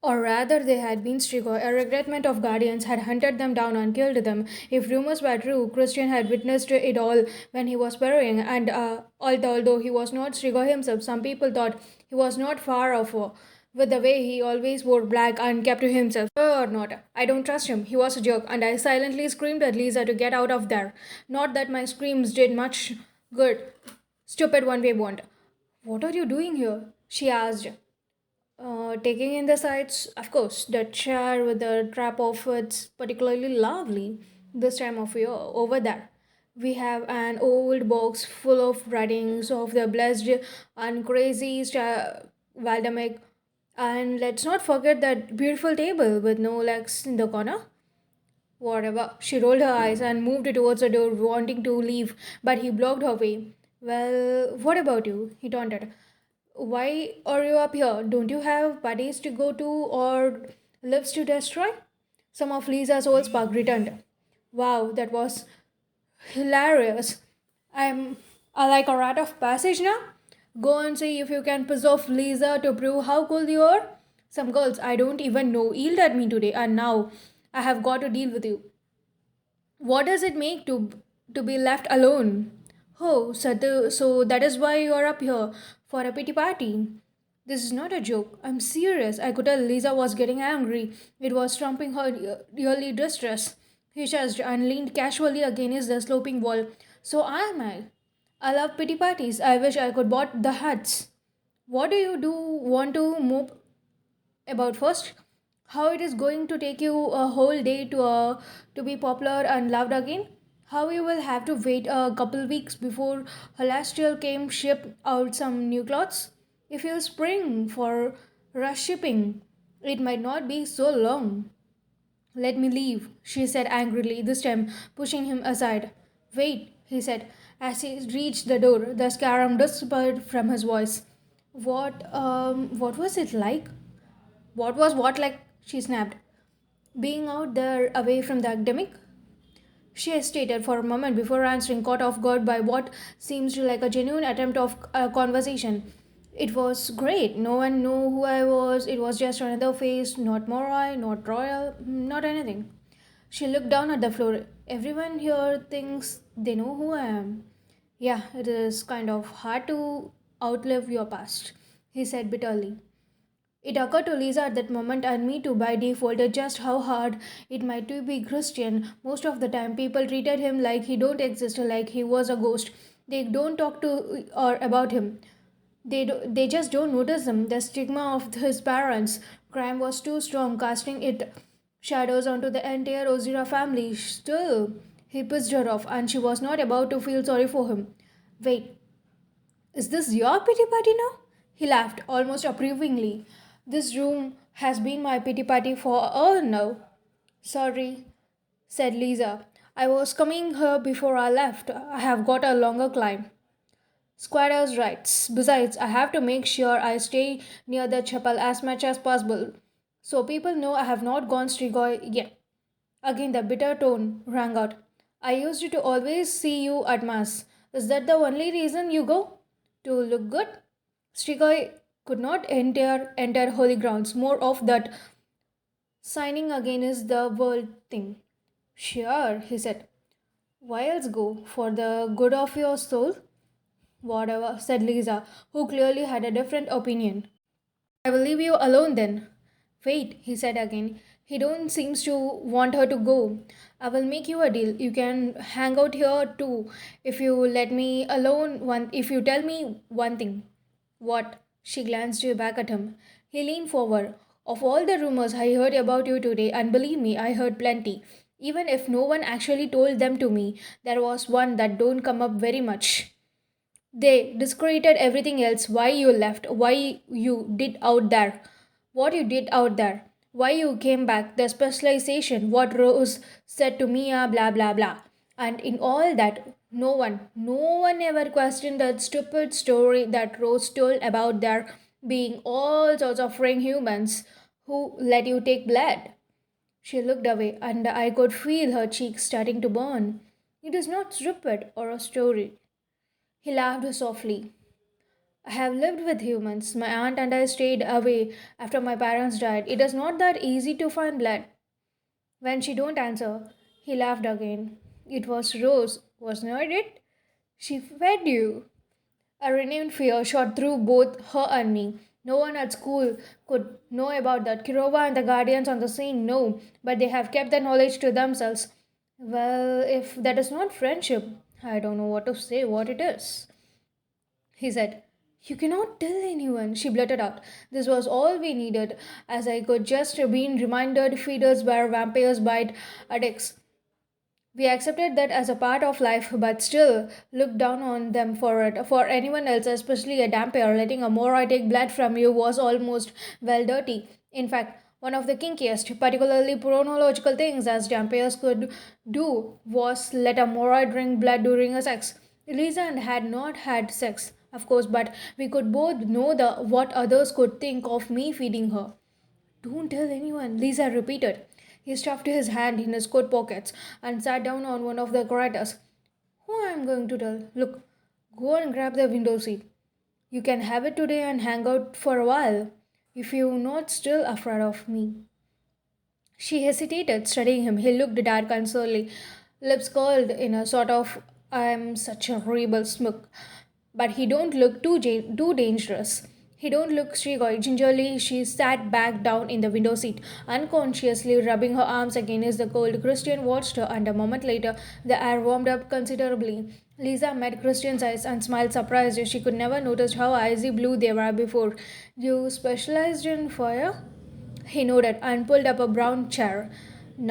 Or rather, they had been Strigoi. A regretment of guardians had hunted them down and killed them. If rumors were true, Christian had witnessed it all when he was burying, and although he was not Strigoi himself, some people thought he was not far off with the way he always wore black and kept to himself. Or not, I don't trust him. He was a jerk, and I silently screamed at Lisa to get out of there. Not that my screams did much good. Stupid one way won't. What are you doing here? She asked. Taking in the sights, of course, the chair with the trap of it's particularly lovely this time of year. Over there, we have an old box full of writings of the blessed and crazy Valdemar. And let's not forget that beautiful table with no legs in the corner. Whatever. She rolled her eyes and moved towards the door, wanting to leave, but he blocked her way. Well, what about you? He taunted. Why are you up here? Don't you have parties to go to or lives to destroy? Some of Lisa's old spark returned. Wow, that was hilarious. I like a rat of passage now. Go and see if you can piss off Lisa to prove how cool you are. Some girls I don't even know yelled at me today, and now I have got to deal with you. What does it make to be left alone? Oh, so that is why you are up here for a pity party. This is not a joke. I'm serious. I could tell Lisa was getting angry. It was trumping her yearly distress. He shuddered and leaned casually against the sloping wall. So am I. I love pity parties. I wish I could bought the hats. What do you do want to move about first? How it is going to take you a whole day to be popular and loved again? How you will have to wait a couple weeks before Holastial came ship out some new clothes? If you spring for rush shipping, it might not be so long. Let me leave, she said angrily, this time pushing him aside. Wait, he said. As he reached the door, the scarum disappeared from his voice. What was it like? What was what like? She snapped. Being out there away from the academic? She hesitated for a moment before answering, caught off guard by what seemed like a genuine attempt of a conversation. It was great. No one knew who I was. It was just another face, not Morai, not Royal, not anything. She looked down at the floor. Everyone here thinks they know who I am. Yeah, it is kind of hard to outlive your past, he said bitterly. It occurred to Lisa at that moment, and me too by default, just how hard it might to be Christian. Most of the time, people treated him like he don't exist, like he was a ghost. They don't talk to or about him. They just don't notice him. The stigma of his parents' crime was too strong, casting it shadows onto the entire Ozira family. Still, he pissed her off, and she was not about to feel sorry for him. Wait, is this your pity party now? He laughed, almost approvingly. This room has been my pity party for all now. Sorry, said Lisa. I was coming here before I left. I have got a longer climb. Squatters' rights. Besides, I have to make sure I stay near the chapel as much as possible. So people know I have not gone Strigoi yet. Again, the bitter tone rang out. I used to always see you at Mass. Is that the only reason you go? To look good? Strigoi could not enter holy grounds. More of that signing against the world thing. Sure, he said. Why else go? For the good of your soul? Whatever, said Lisa, who clearly had a different opinion. I will leave you alone then. Wait, he said again. He don't seems to want her to go. I will make you a deal. You can hang out here too if you let me alone one if you tell me one thing. What? She glanced back at him. He leaned forward. Of all the rumors I heard about you today, and believe me, I heard plenty. Even if no one actually told them to me, there was one that don't come up very much. They discredited everything else. Why you left, why you did out there, what you did out there, why you came back, the specialization, what Rose said to Mia, blah blah blah. And in all that, no one ever questioned that stupid story that Rose told about there being all sorts of ring humans who let you take blood. She looked away, and I could feel her cheeks starting to burn. It is not stupid or a story. He laughed softly. I have lived with humans. My aunt and I stayed away after my parents died. It is not that easy to find blood. When she don't answer, he laughed again. It was Rose, was not it? She fed you. A renewed fear shot through both her and me. No one at school could know about that. Kirova and the guardians on the scene know, but they have kept the knowledge to themselves. Well, if that is not friendship, I don't know what to say, what it is. He said, "You cannot tell anyone," she blurted out. This was all we needed, as I could just been reminded feeders were vampires bite addicts. We accepted that as a part of life, but still looked down on them for it. For anyone else, especially a dampier, letting a Morai take blood from you was almost well dirty. In fact, one of the kinkiest, particularly chronological things as dampiers could do was let a Morai drink blood during a sex. Elisa and had not had sex, of course, but we could both know the what others could think of me feeding her. "Don't tell anyone," Lisa repeated. He stuffed his hand in his coat pockets and sat down on one of the corridors. "Who am I going to tell? Look, go and grab the window seat. You can have it today and hang out for a while, if you're not still afraid of me." She hesitated, studying him. He looked dark and surly, lips curled in a sort of "I'm such a rebel" smirk. But he don't look too dangerous. He don't look streaky. Gingerly, she sat back down in the window seat, unconsciously rubbing her arms against the cold. Christian watched her, and a moment later, the air warmed up considerably. Lisa met Christian's eyes and smiled, surprised. She could never notice how icy blue they were before. "You specialized in fire?" He nodded and pulled up a brown chair.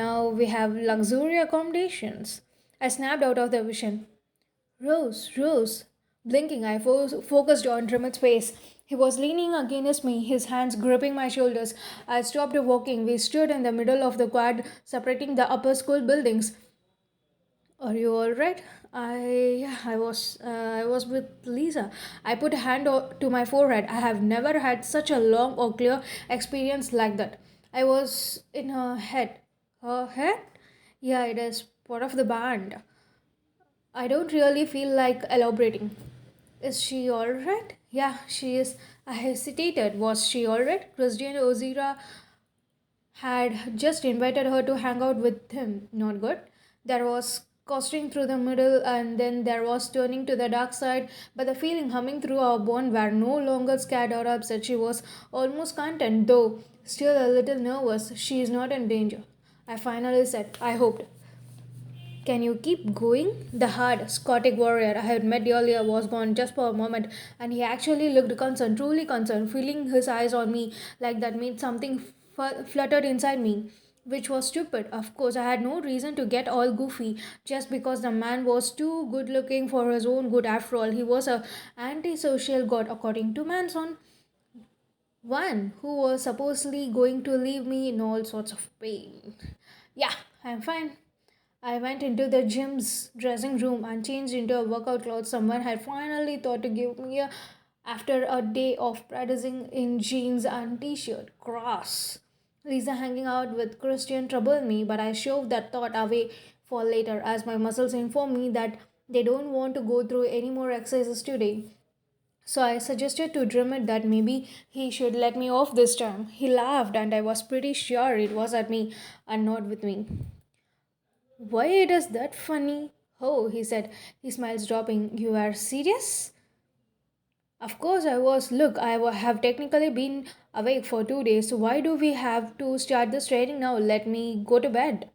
"Now we have luxury accommodations." I snapped out of the vision. "Rose, Rose." Blinking, I focused on Dremit's face. He was leaning against me, his hands gripping my shoulders. I stopped walking. We stood in the middle of the quad, separating the upper school buildings. "Are you all right?" I was with Lisa. I put a hand to my forehead. I have never had such a long or clear experience like that. I was in her head. Her head? Yeah, it is part of the band. I don't really feel like elaborating. "Is she alright?" "Yeah, she is." I hesitated. Was she alright? Christian Ozira had just invited her to hang out with him. Not good. There was costing through the middle, and then there was turning to the dark side, but the feeling humming through our bond were no longer scared or upset. She was almost content, though still a little nervous. "She is not in danger," I finally said. I hoped. "Can you keep going?" The hard Scottish warrior I had met earlier was gone just for a moment, and he actually looked concerned, truly concerned, feeling his eyes on me like that made something fluttered inside me. Which was stupid. Of course, I had no reason to get all goofy just because the man was too good looking for his own good. After all, he was a antisocial god, according to Manson, one who was supposedly going to leave me in all sorts of pain. "Yeah, I'm fine." I went into the gym's dressing room and changed into a workout clothes someone had finally thought to give me after a day of practicing in jeans and t-shirt. Gross. Lisa hanging out with Christian troubled me, but I shoved that thought away for later as my muscles informed me that they don't want to go through any more exercises today. So I suggested to Drummond that maybe he should let me off this time. He laughed, and I was pretty sure it was at me and not with me. "Why it is that funny?" "Oh," he said, his smiles dropping. "You are serious?" Of course I was. Look, have technically been awake for 2 days. So why do we have to start this training now? Let me go to bed.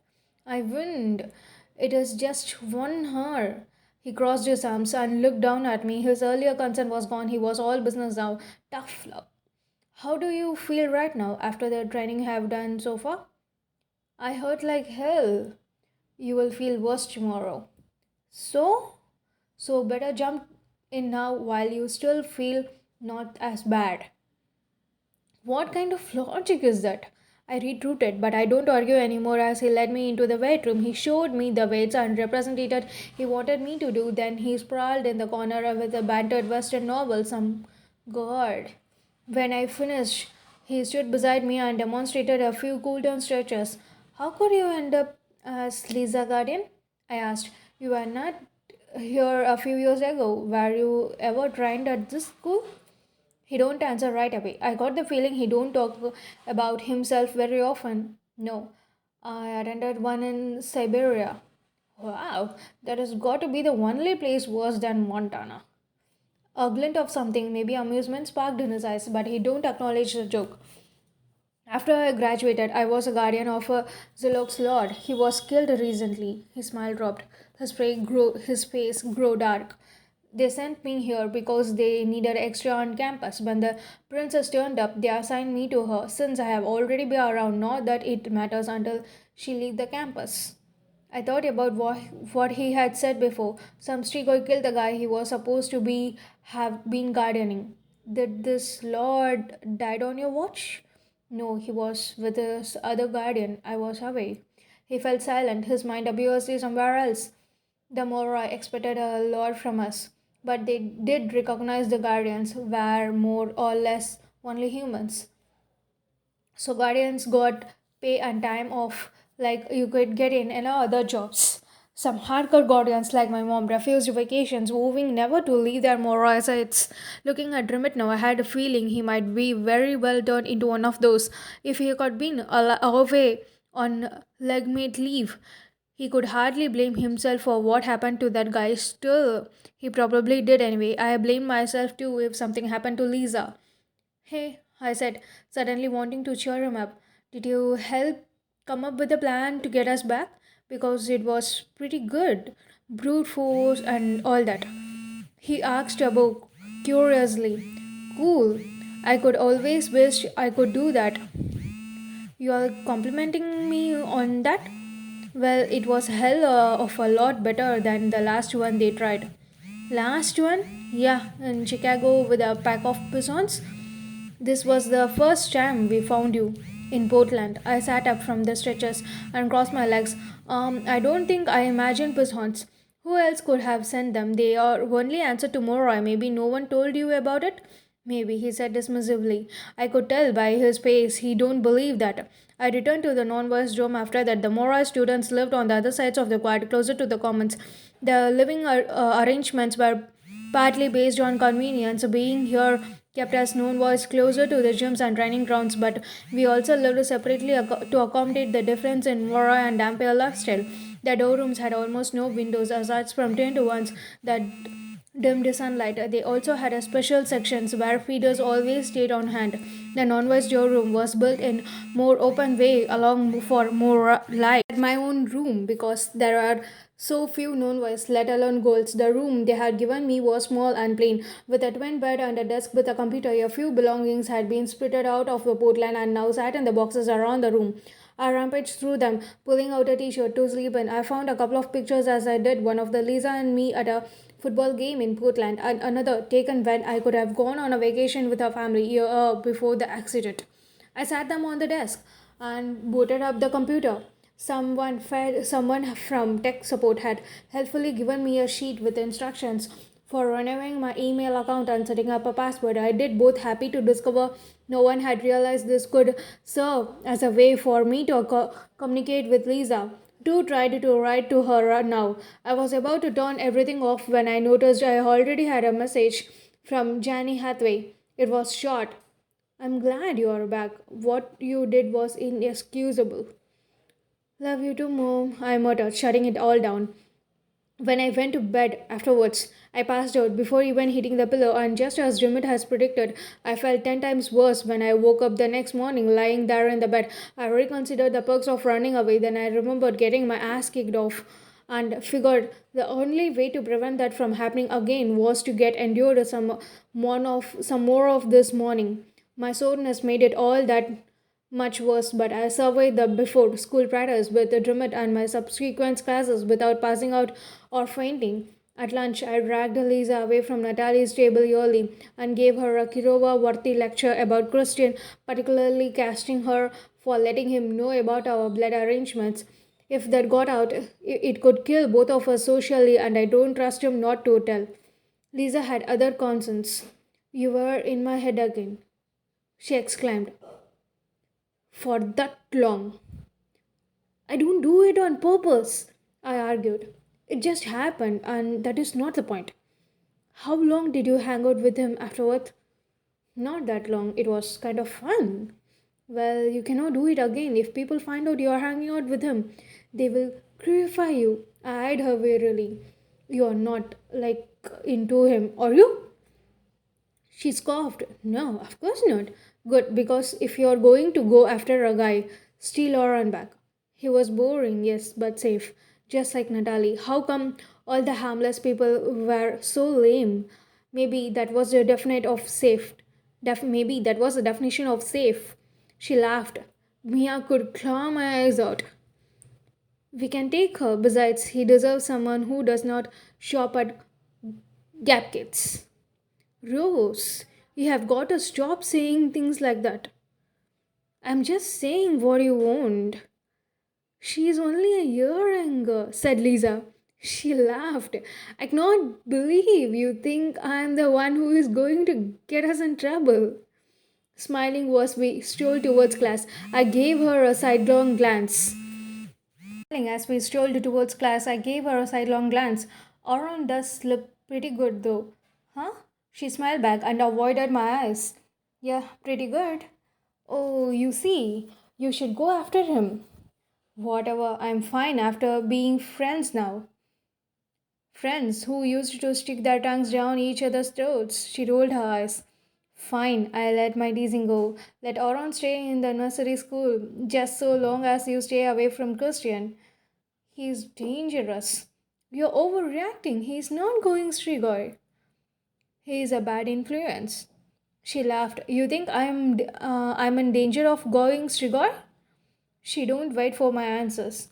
"I wouldn't. It is just 1 hour." He crossed his arms and looked down at me. His earlier concern was gone. He was all business now. Tough love. "How do you feel right now after the training you have done so far?" "I hurt like hell." "You will feel worse tomorrow." So? So better jump in now while you still feel not as bad. What kind of logic is that? I retreated, but I don't argue anymore as he led me into the weight room. He showed me the weights and represented he wanted me to do. Then he sprawled in the corner with a battered Western novel. Some god. When I finished, he stood beside me and demonstrated a few cool down stretches. "How could you end up as Lisa Guardian?" I asked. "You were not here a few years ago. Were you ever trained at this school?" He don't answer right away. I got the feeling he don't talk about himself very often. No, I attended one in Siberia. Wow, that has got to be the only place worse than Montana. A glint of something, maybe amusement sparked in his eyes, but he don't acknowledge the joke. After I graduated, I was a guardian of a Zilok's lord. He was killed recently. His smile dropped. His face grew dark. They sent me here because they needed extra on campus. When the princess turned up, they assigned me to her. Since I have already been around, not that it matters until she leave the campus. I thought about what he had said before. Some Strigoi killed the guy he was supposed to be have been gardening. Did this lord died on your watch? No, he was with his other guardian. I was away. He felt silent, his mind obviously somewhere else. The Mora expected a lot from us, but they did recognize the guardians were more or less only humans. So guardians got pay and time off like you could get in other jobs. Some hardcore guardians like my mom refused vacations, vowing never to leave their Mora sites. Looking at Remit now, I had a feeling he might be very well turned into one of those if he had been away on legmate leave. He could hardly blame himself for what happened to that guy. Still, he probably did anyway. I blame myself too if something happened to Lisa. Hey, I said, suddenly wanting to cheer him up. Did you help come up with a plan to get us back? Because it was pretty good. Brute force and all that. He asked about curiously. Cool. I could always wish I could do that. You are complimenting me on that? Well, it was hell of a lot better than the last one they tried. Last one? Yeah, in Chicago with a pack of pisons. This was the first time we found you in Portland. I sat up from the stretchers and crossed my legs. I don't think I imagined pisons. Who else could have sent them? They are only answer to Moroy. Maybe no one told you about it? Maybe, he said dismissively. I could tell by his face he don't believe that. I returned to the non-voice room after that. The Mora students lived on the other sides of the quad, closer to the commons. The living arrangements were partly based on convenience. Being here kept us known voice closer to the gyms and training grounds, but we also lived separately to accommodate the difference in Mora and Dampere lifestyle. The dorm rooms had almost no windows aside from 10 to ones that dimmed sunlight. They also had a special sections where feeders always stayed on hand. The non-voice door room was built in more open way along for more light. My own room because there are so few non-voice, let alone girls. The room they had given me was small and plain, with a twin bed and a desk with a computer. A few belongings had been spitted out of the Portland and now sat in the boxes around the room. I rampaged through them, pulling out a t-shirt to sleep in. I found a couple of pictures as I did, one of the Lisa and me at a football game in Portland, and another taken when I could have gone on a vacation with our family a year before the accident. I sat them on the desk and booted up the computer. Someone from tech support had helpfully given me a sheet with instructions for renewing my email account and setting up a password. I did both happy to discover no one had realized this could serve as a way for me to communicate with Lisa. Do tried to write to her now. I was about to turn everything off when I noticed I already had a message from Janny Hathaway. It was short. I'm glad you are back. What you did was inexcusable. Love you too, Mom, I muttered, shutting it all down. When I went to bed afterwards, I passed out before even hitting the pillow, and just as Jimit has predicted, I felt 10 times worse when I woke up the next morning lying there in the bed. I reconsidered the perks of running away, then I remembered getting my ass kicked off and figured the only way to prevent that from happening again was to get endured some more of this morning. My soreness made it all that much worse, but I survived the before school practice with the Drummond and my subsequent classes without passing out or fainting. At lunch, I dragged Lisa away from Natalie's table early and gave her a Kirova worthy lecture about Christian, particularly casting her for letting him know about our blood arrangements. If that got out, it could kill both of us socially, and I don't trust him not to tell. Lisa had other concerns. You were in my head again, she exclaimed. For that long. I don't do it on purpose, I argued. It just happened, and that is not the point. How long did you hang out with him afterward? Not that long. It was kind of fun. Well, you cannot do it again. If people find out you are hanging out with him, they will crucify you. I eyed her wearily. You are not like into him, are you? She scoffed. No, of course not. Good, because if you're going to go after a guy, steal or run back. He was boring, yes, but safe. Just like Natalie. How come all the harmless people were so lame? Maybe that was the definite of safe. Maybe that was the definition of safe. She laughed. Mia could claw my eyes out. We can take her. Besides, he deserves someone who does not shop at Gap Kids. Rose, you have got to stop saying things like that. I'm just saying what you want. She is only a year younger, said Lisa. She laughed. I cannot believe you think I'm the one who is going to get us in trouble. Smiling was we strolled towards class. I gave her a sidelong glance. As we strolled towards class, I gave her a sidelong glance. Auron does look pretty good though. Huh? She smiled back and avoided my eyes. Yeah, pretty good. Oh, you see, you should go after him. Whatever, I'm fine after being friends now. Friends who used to stick their tongues down each other's throats. She rolled her eyes. Fine, I let my teasing go. Let Auron stay in the nursery school, just so long as you stay away from Christian. He's dangerous. You're overreacting. He's not going Strigoi. He is a bad influence. She laughed. You think I'm in danger of going Strigoi? She don't wait for my answers.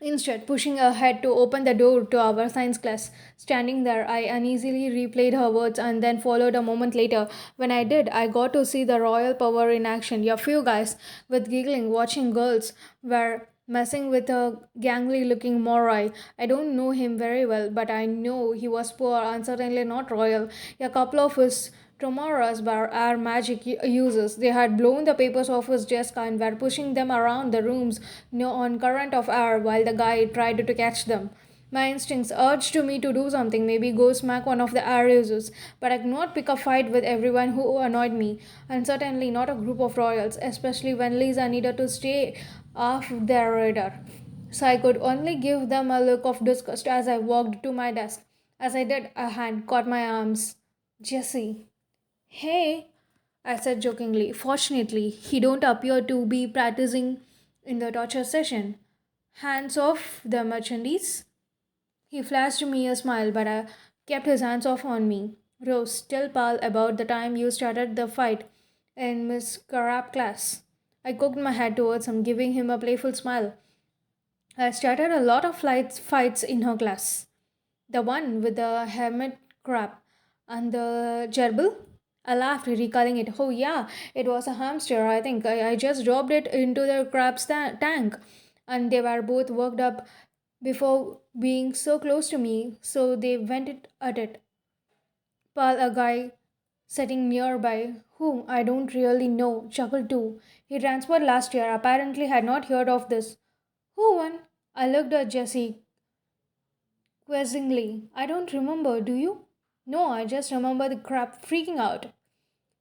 Instead, pushing ahead to open the door to our science class. Standing there, I uneasily replayed her words and then followed a moment later. When I did, I got to see the royal power in action. A few guys, with giggling, watching girls, were messing with a gangly looking Morai. I don't know him very well, but I know he was poor and certainly not royal. A couple of his Tomoras were our magic users. They had blown the papers off his desk and were pushing them around the rooms on current of air while the guy tried to catch them. My instincts urged me to do something, maybe go smack one of the air users, but I could not pick a fight with everyone who annoyed me, and certainly not a group of royals, especially when Lisa needed to stay off their radar. So I could only give them a look of disgust as I walked to my desk. As I did, a hand caught my arms. Jessie. Hey, I said jokingly. Fortunately, he don't appear to be practicing in the torture session. Hands off the merchandise. He flashed me a smile, but I kept his hands off on me. Rose, tell Pal about the time you started the fight in Miss Karab class. I cocked my head towards him, giving him a playful smile. I started a lot of fights in her class. The one with the hermit crab and the gerbil? I laughed, recalling it. Oh, yeah, it was a hamster, I think. I just dropped it into the crab's tank, and they were both worked up before being so close to me, so they went it at it. Paul, a guy sitting nearby, whom I don't really know, chuckled too. He transferred last year, apparently had not heard of this. Who won? I looked at Jessie quizzingly. I don't remember, do you? No, I just remember the crab freaking out.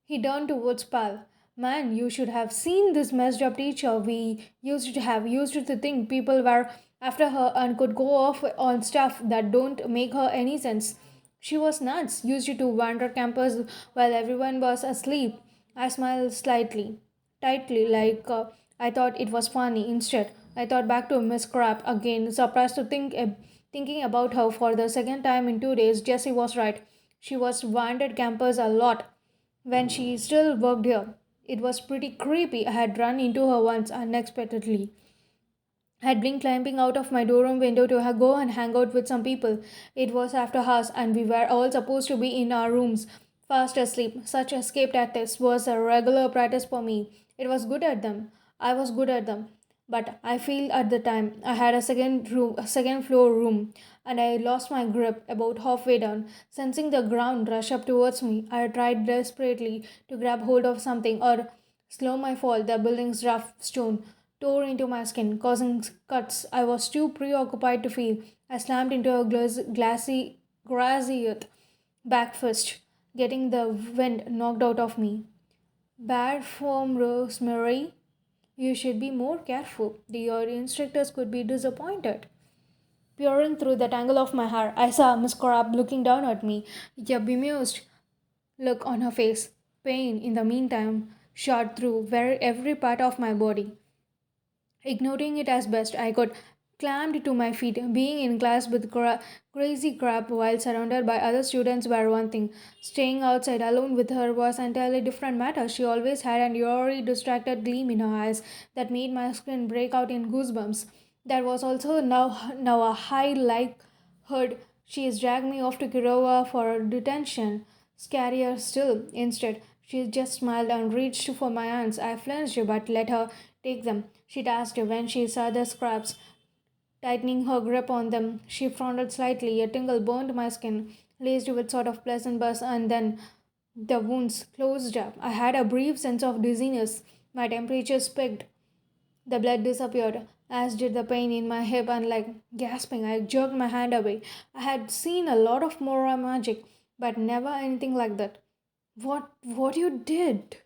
He turned towards Pal. Man, you should have seen this messed up teacher we used to have. Used to think people were after her and could go off on stuff that don't make her any sense. She was nuts, used to wander campus while everyone was asleep. I smiled slightly, tightly, like I thought it was funny. Instead, I thought back to Miss Crab again, surprised to thinking about her for the second time in 2 days. Jessie was right. She was wandered campus a lot when she still worked here. It was pretty creepy. I had run into her once unexpectedly. I had been climbing out of my dorm window to go and hang out with some people. It was after hours, and we were all supposed to be in our rooms, fast asleep. Such escape tactics was a regular practice for me. It was good at them. I was good at them. But I feel at the time I had a second floor room, and I lost my grip about halfway down. Sensing the ground rush up towards me, I tried desperately to grab hold of something or slow my fall. The building's rough stone tore into my skin, causing cuts I was too preoccupied to feel. I slammed into a glassy, grassy earth. Back first. getting the wind knocked out of me. Bad form, Rosemary. You should be more careful. Your instructors could be disappointed. Peering through the tangle of my hair, I saw Miss Crab looking down at me, a bemused look on her face. Pain, in the meantime, shot through every part of my body. Ignoring it as best I could, climbed to my feet. Being in class with crazy crap while surrounded by other students were one thing. Staying outside alone with her was entirely different matter. She always had an eerie, distracted gleam in her eyes that made my skin break out in goosebumps. There was also now a high likelihood she has dragged me off to Kirova for detention. Scarier still, instead, she just smiled and reached for my hands. I flinched but let her take them. She asked when she saw the scraps. Tightening her grip on them, she frowned slightly. A tingle burned my skin, laced with sort of pleasant buzz, and then the wounds closed up. I had a brief sense of dizziness. My temperature spiked. The blood disappeared, as did the pain in my hip, and like gasping, I jerked my hand away. I had seen a lot of Mora magic, but never anything like that. What you did?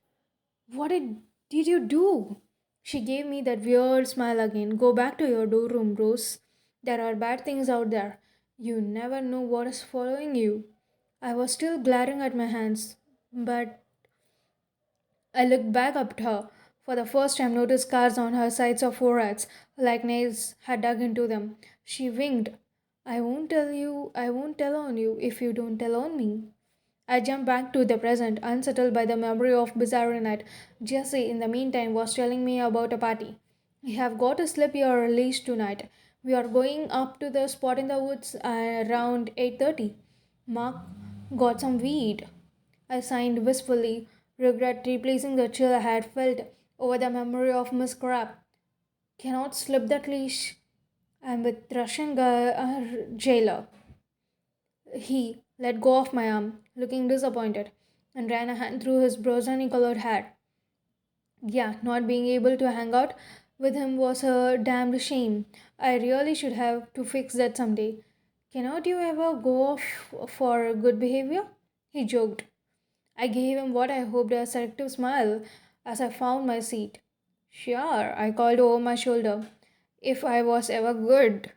What did you do? She gave me that weird smile again. Go back to your dorm room, Rose. There are bad things out there. You never know what is following you. I was still glaring at my hands, but I looked back at her. For the first time, noticed scars on her sides of foreheads, like nails had dug into them. She winked. I won't tell on you if you don't tell on me. I jumped back to the present, unsettled by the memory of bizarre night. Jessie, in the meantime, was telling me about a party. You have got to slip your leash tonight. We are going up to the spot in the woods around 8:30. Mark got some weed. I signed wistfully, regret replacing the chill I had felt over the memory of Miss Crab. Cannot slip that leash. I'm with Russian jailer. He let go of my arm, looking disappointed, and ran a hand through his brownie colored hair. Yeah, not being able to hang out with him was a damned shame. I really should have to fix that someday. Cannot you ever go off for good behavior? He joked. I gave him what I hoped a seductive smile as I found my seat. Sure, I called over my shoulder. If I was ever good.